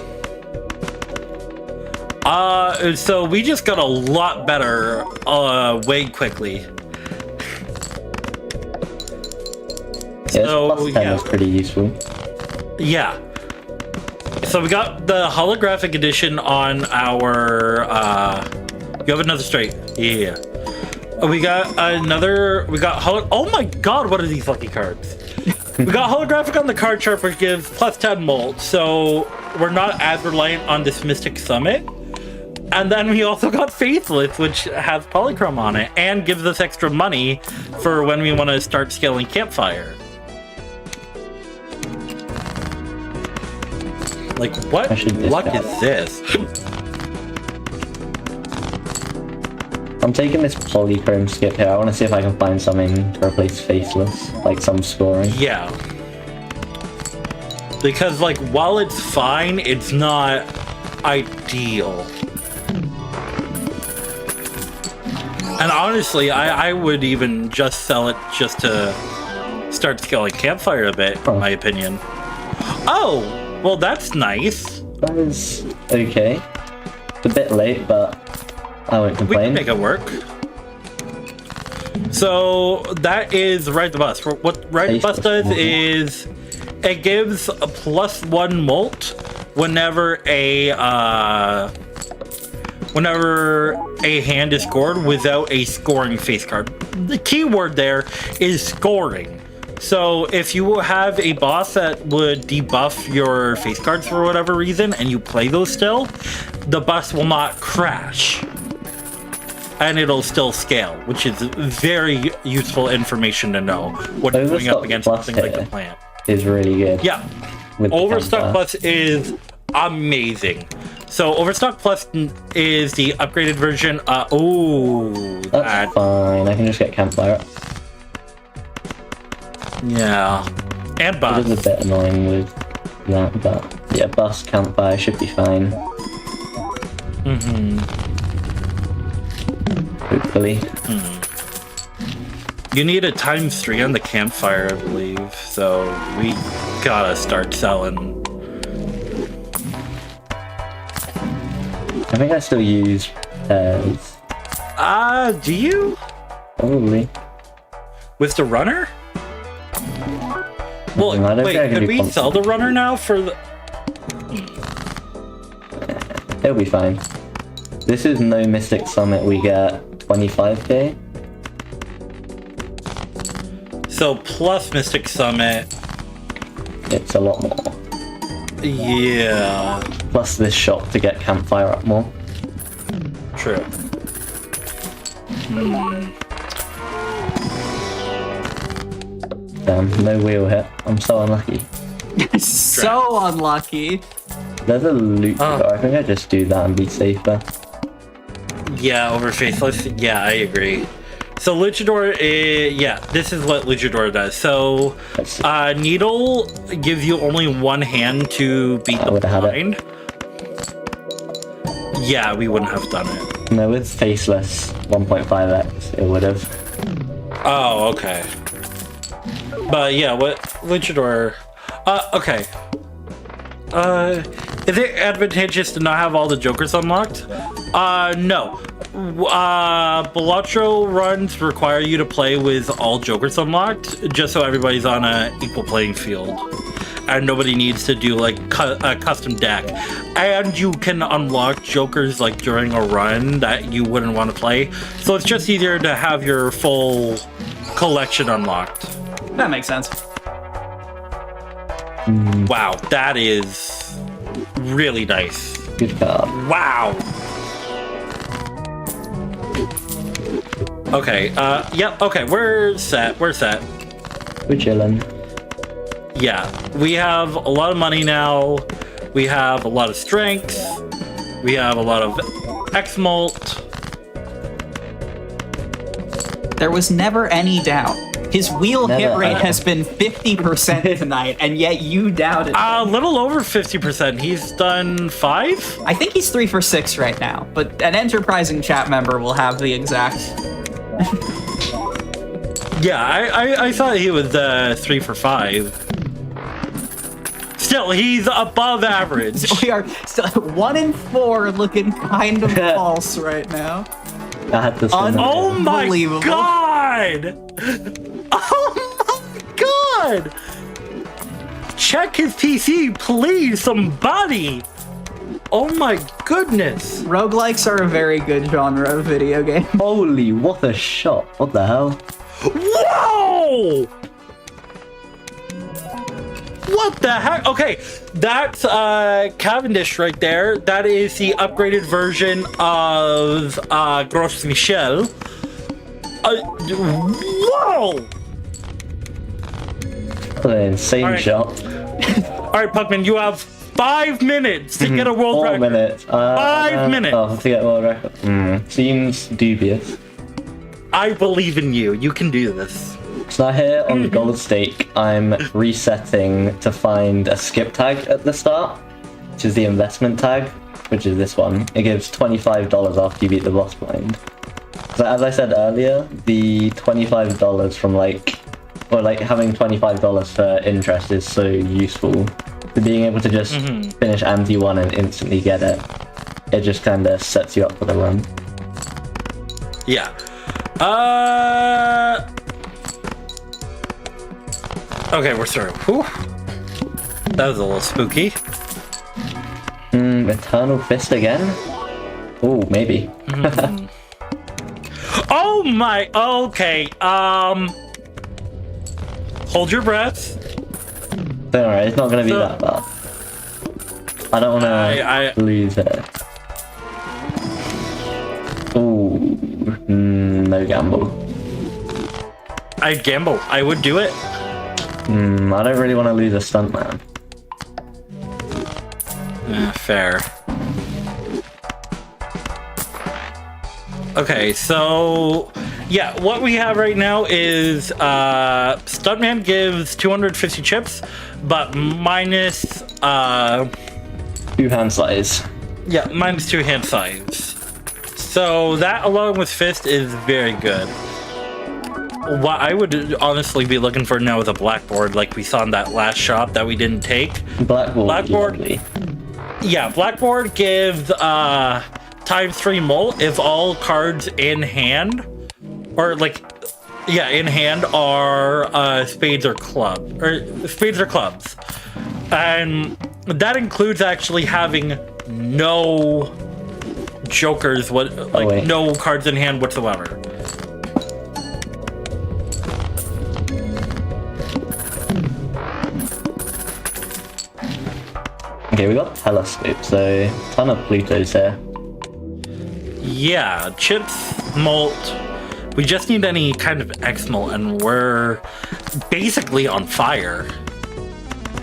So we just got a lot better way quickly. Yeah, So, plus 10 was pretty useful. Yeah. So we got the holographic edition on our you have another straight. Yeah. We got oh my god, what are these lucky cards? We got holographic on the card chart, which gives plus 10 molt, so we're not as reliant on this Mystic Summit. And then we also got Faithless, which has Polychrome on it, and gives us extra money for when we want to start scaling Campfire. Like, what luck is this? I'm taking this Polychrome skip here. I want to see if I can find something to replace Faceless, like some scoring. Yeah. Because, like, while it's fine, it's not ideal. And honestly, I would even just sell it just to start scaling Campfire a bit, in my opinion. Oh! Well, that's nice. That is okay. It's a bit late, but I won't complain. We can make it work. So that is Ride the Bus. What Ride the Bus does is it gives a +1 molt whenever a hand is scored without a scoring face card. The key word there is scoring. So if you have a boss that would debuff your face cards for whatever reason and you play those still, the bus will not crash. And it'll still scale, which is very useful information to know when you're going up against something like the plant. Is really good. Yeah. Overstock Plus is amazing. So Overstock Plus is the upgraded version. That's fine. I can just get Campfire up. Yeah. And Bus. It is a bit annoying with that, but yeah, Bus, Campfire should be fine. Hopefully. You need a ×3 on the Campfire, I believe. So we gotta start selling. I think I still use pairs. Do you? Probably. With the runner? Well, wait, could we sell the runner now for the... It'll be fine. This is no Mystic Summit, we get 25k. So plus Mystic Summit... It's a lot more. Yeah. Plus this shop to get Campfire up more. True. Damn, no wheel hit. I'm so unlucky. So unlucky. There's a loot car. I think I just do that and be safer. Yeah, over Faceless. Yeah, I agree. So Luchador, yeah, this is what Luchador does. So Needle gives you only one hand to beat the blind. Yeah, we wouldn't have done it. No, with Faceless 1.5x, it would have. Oh, okay. But yeah, what Luchador... okay. Is it advantageous to not have all the Jokers unlocked? No. Balatro runs require you to play with all Jokers unlocked, just so everybody's on an equal playing field. And nobody needs to do like a custom deck. And you can unlock Jokers like during a run that you wouldn't want to play. So it's just easier to have your full collection unlocked. That makes sense. Wow, that is really nice. Good card. Wow. Okay, yep, okay, we're set. We're chilling. Yeah, we have a lot of money now. We have a lot of strength. We have a lot of X-Molt. There was never any doubt. His wheel hit rate has been 50% tonight, and yet you doubted it. A little over 50%. He's done 5? I think he's 3 for 6 right now, but an enterprising chat member will have the exact... Yeah, I thought he was 3 for 5. Still, he's above average. We are still 1 in 4, looking kind of false right now. I had to Oh my god! Oh my god! Check his PC, please, somebody! Oh my goodness! Roguelikes are a very good genre of video game. Holy, what a shot. What the hell? Whoa! What the heck? Okay, that's Cavendish right there. That is the upgraded version of Gros Michel. Whoa! What an insane shot. Alright, Puckman, you have 5 minutes to get a world 4 record. minutes. 5 minutes. Oh, to get a world record. Seems dubious. I believe in you. You can do this. So here on the gold stake, I'm resetting to find a skip tag at the start, which is the investment tag, which is this one. It gives $25 after you beat the boss blind. So as I said earlier, the $25 from having $25 for interest is so useful. So being able to just finish Ante 1 and instantly get it, it just kind of sets you up for the run. Yeah. Okay, we're through. Whew. That was a little spooky. Eternal Fist again? Oh, maybe. Oh my, okay, hold your breath. Don't worry, it's not gonna be that bad. I don't wanna lose it. Ooh, no gamble. I'd gamble, I would do it. I don't really want to lose a stuntman. Fair. Okay, so yeah, what we have right now is Stuntman gives 250 chips, but minus 2 hand size. Yeah, minus 2 hand size. So that along with Fist is very good. What I would honestly be looking for now is a blackboard like we saw in that last shop that we didn't take. Blackboard. Yeah, blackboard gives ×3 molt if all cards in hand, or in hand are spades or clubs, and that includes actually having no jokers, no cards in hand whatsoever. Okay, we got telescope, so a ton of Plutos here. Yeah, chips, molt. We just need any kind of X-molt, and we're basically on fire.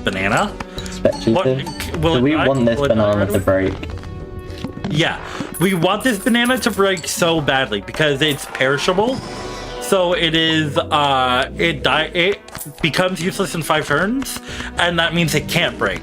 Banana? So we want this banana to break. Yeah. We want this banana to break so badly because it's perishable. So it is, it becomes useless in 5 turns, and that means it can't break.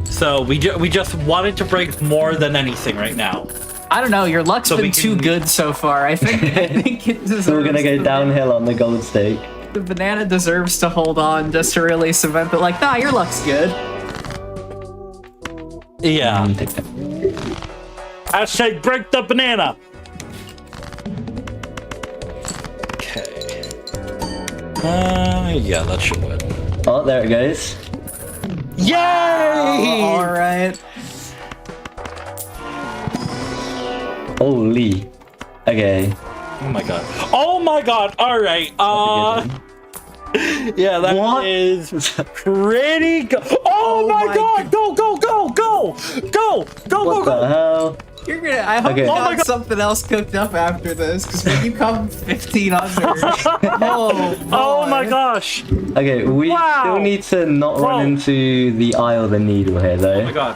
So we just want it to break more than anything right now. I don't know. Your luck's been too good so far. I think it deserves. So we're gonna go downhill on the gold stake. The banana deserves to hold on just to really cement that. Like, nah, your luck's good. Yeah. Hashtag break the banana. Okay. Yeah, that should win. Oh, there it goes. Yay! All right. Holy. Okay. Oh my god. Oh my god. All right. Yeah, that What? is pretty good. Oh, my god. Go, go, go, go. Go, go, What go, the go. hell? You're gonna. I hope Okay. you Oh got my God. something else cooked up after this, because when you come 15 under. Oh my gosh. Okay, we Wow. still need to not Whoa. run into the eye or the needle here, though. Oh my god.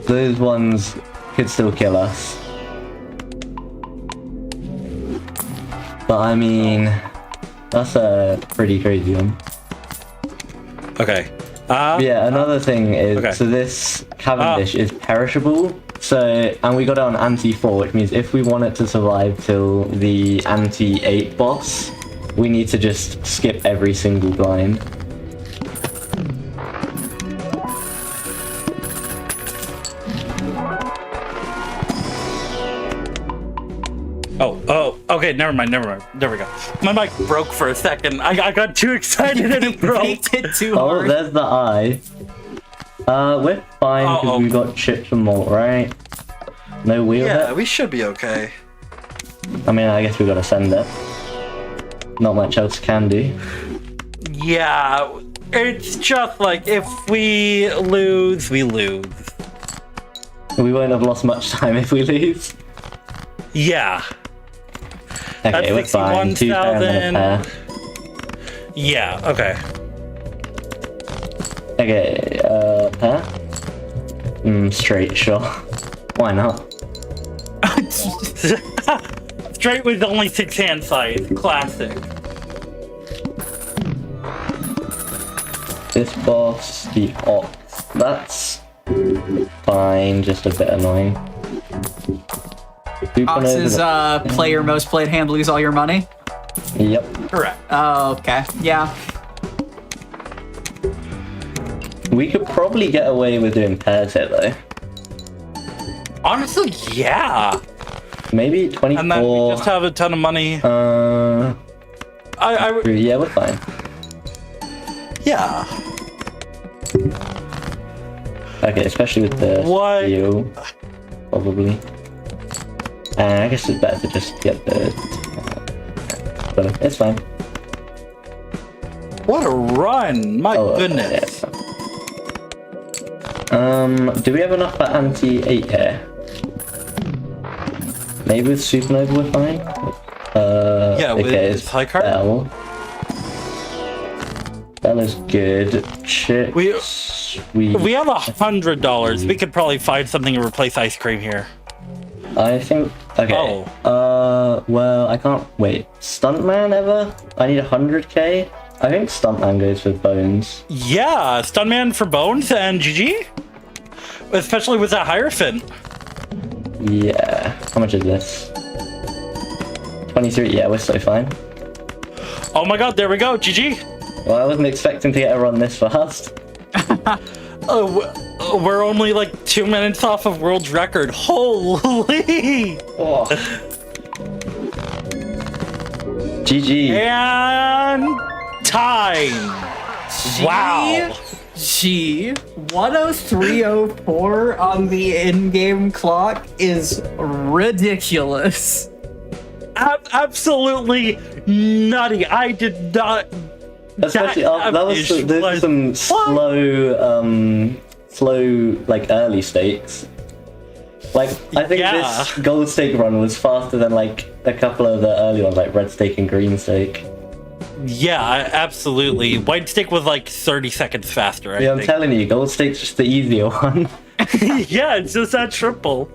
Those ones could still kill us. But I mean, that's a pretty crazy one. Okay. Yeah, another thing is, okay. so this Cavendish is perishable. So, and we got it on anti-4, which means if we want it to survive till the anti-8 boss, we need to just skip every single blind. Oh, okay, never mind. There we go. My mic broke for a second. I got too excited and it broke. Baked it too Oh, hard. there's the eye. We're fine because we got chips and malt, right? No wheel Yeah, hit? we should be okay. I mean, I guess we gotta send it. Not much else can do. Yeah, it's just like if we lose, we lose. We won't have lost much time if we lose. Yeah. Okay, we're fine. 2 pair and then a pair. Yeah, okay. Okay, pair? Straight, sure. Why not? Straight with only 6 hand size. Classic. This boss, the ox, that's fine, just a bit annoying. Ox is player most played hand, lose all your money. Yep. Correct. Oh, okay. Yeah. We could probably get away with doing pairs here, though. Honestly, yeah. Maybe 24. And then we just have a ton of money. Yeah, we're fine. Yeah. Okay, especially with the steel, probably. And I guess it's better to just get the... but it's fine. What a run! My goodness. Yeah. Do we have enough for anti-8 here? Maybe with Supernova we're fine? Yeah, with it's high card? Bell. Bell is good. Chips. We have $100. We could probably find something to replace ice cream here. I think... Okay. Oh. Well, I can't... Wait. Stuntman ever? I need 100k? I think Stuntman goes with bones. Yeah, Stuntman for bones and GG? Especially with that Hierophant. Yeah. How much is this? 23. Yeah, we're so fine. Oh my god, there we go. GG. Well, I wasn't expecting to get a run this fast. We're only like 2 minutes off of world's record. Holy! Oh. GG. And time. Wow. G 10304 on the in-game clock is ridiculous. Absolutely nutty. I did not. Especially there's some slow like early stakes. Like I think this gold stake run was faster than like a couple of the early ones, like red stake and green stake. Yeah, absolutely. White steak was like 30 seconds faster, I Yeah, I'm think. telling you, gold steak's just the easier one. Yeah, it's just that triple.